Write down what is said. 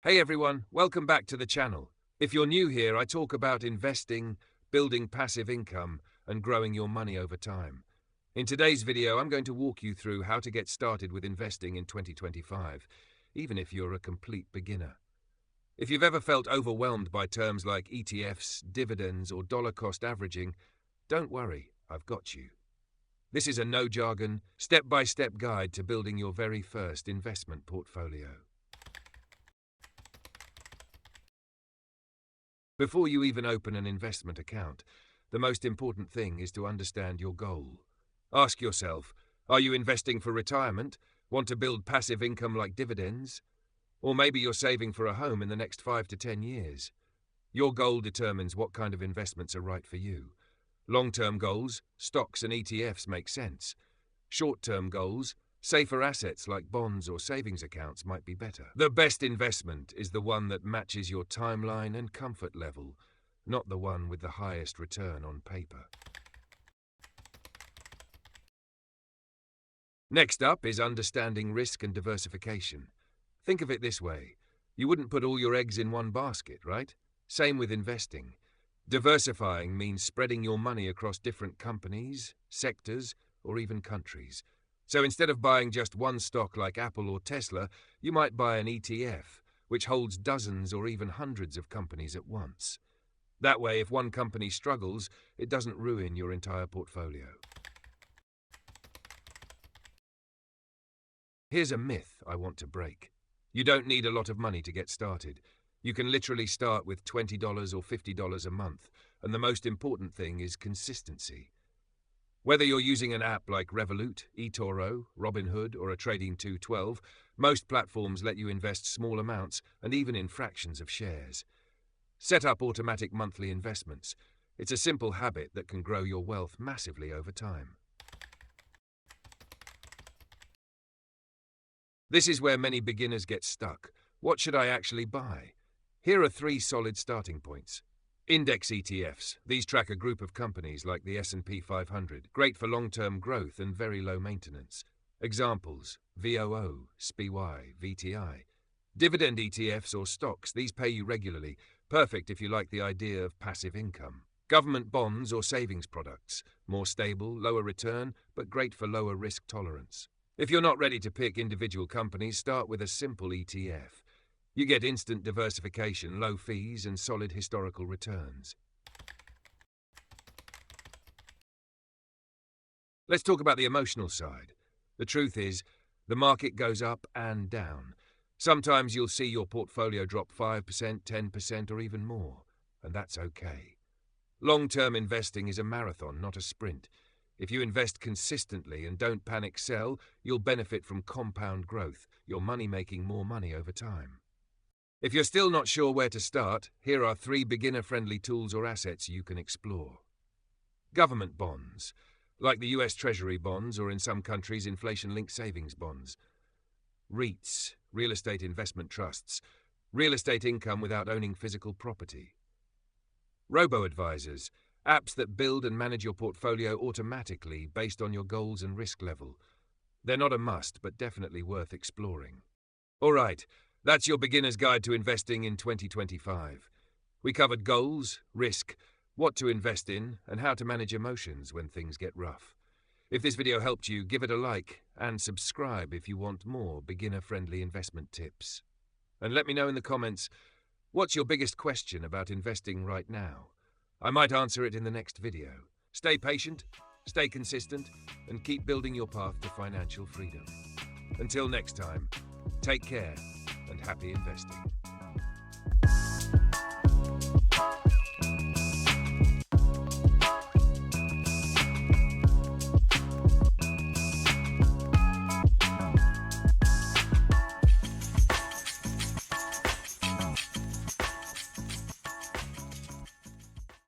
Hey everyone, welcome back to the channel. If you're new here, I talk about investing, building passive income, and growing your money over time. In today's video, I'm going to walk you through how to get started with investing in 2025, even if you're a complete beginner. If you've ever felt overwhelmed by terms like ETFs, dividends, or dollar cost averaging, don't worry, I've got you. This is a no-jargon, step-by-step guide to building your very first investment portfolio. Before you even open an investment account, the most important thing is to understand your goal. Ask yourself, are you investing for retirement? Want to build passive income like dividends? Or maybe you're saving for a home in the next 5 to 10 years. Your goal determines what kind of investments are right for you. Long-term goals, stocks and ETFs make sense. Short-term goals, safer assets like bonds or savings accounts might be better. The best investment is the one that matches your timeline and comfort level, not the one with the highest return on paper. Next up is understanding risk and diversification. Think of it this way. You wouldn't put all your eggs in one basket, right? Same with investing. Diversifying means spreading your money across different companies, sectors, or even countries. So instead of buying just one stock like Apple or Tesla, you might buy an ETF, which holds dozens or even hundreds of companies at once. That way, if one company struggles, it doesn't ruin your entire portfolio. Here's a myth I want to break. You don't need a lot of money to get started. You can literally start with $20 or $50 a month, and the most important thing is consistency. Whether you're using an app like Revolut, eToro, Robinhood, or a Trading 212, most platforms let you invest small amounts and even in fractions of shares. Set up automatic monthly investments. It's a simple habit that can grow your wealth massively over time. This is where many beginners get stuck. What should I actually buy? Here are 3 solid starting points. Index ETFs. These track a group of companies like the S&P 500, great for long-term growth and very low maintenance. Examples: VOO, SPY, VTI. Dividend ETFs or stocks. These pay you regularly, perfect if you like the idea of passive income. Government bonds or savings products. More stable, lower return, but great for lower risk tolerance. If you're not ready to pick individual companies, start with a simple ETF. You get instant diversification, low fees, and solid historical returns. Let's talk about the emotional side. The truth is, the market goes up and down. Sometimes you'll see your portfolio drop 5%, 10%, or even more, and that's okay. Long-term investing is a marathon, not a sprint. If you invest consistently and don't panic sell, you'll benefit from compound growth, your money making more money over time. If you're still not sure where to start, here are 3 beginner-friendly tools or assets you can explore. Government bonds, like the US Treasury bonds or in some countries inflation-linked savings bonds. REITs, real estate investment trusts, real estate income without owning physical property. Robo-advisors, apps that build and manage your portfolio automatically based on your goals and risk level. They're not a must, but definitely worth exploring. All right. That's your beginner's guide to investing in 2025. We covered goals, risk, what to invest in, and how to manage emotions when things get rough. If this video helped you, give it a like and subscribe if you want more beginner-friendly investment tips. And let me know in the comments, what's your biggest question about investing right now? I might answer it in the next video. Stay patient, stay consistent, and keep building your path to financial freedom. Until next time, take care and happy investing.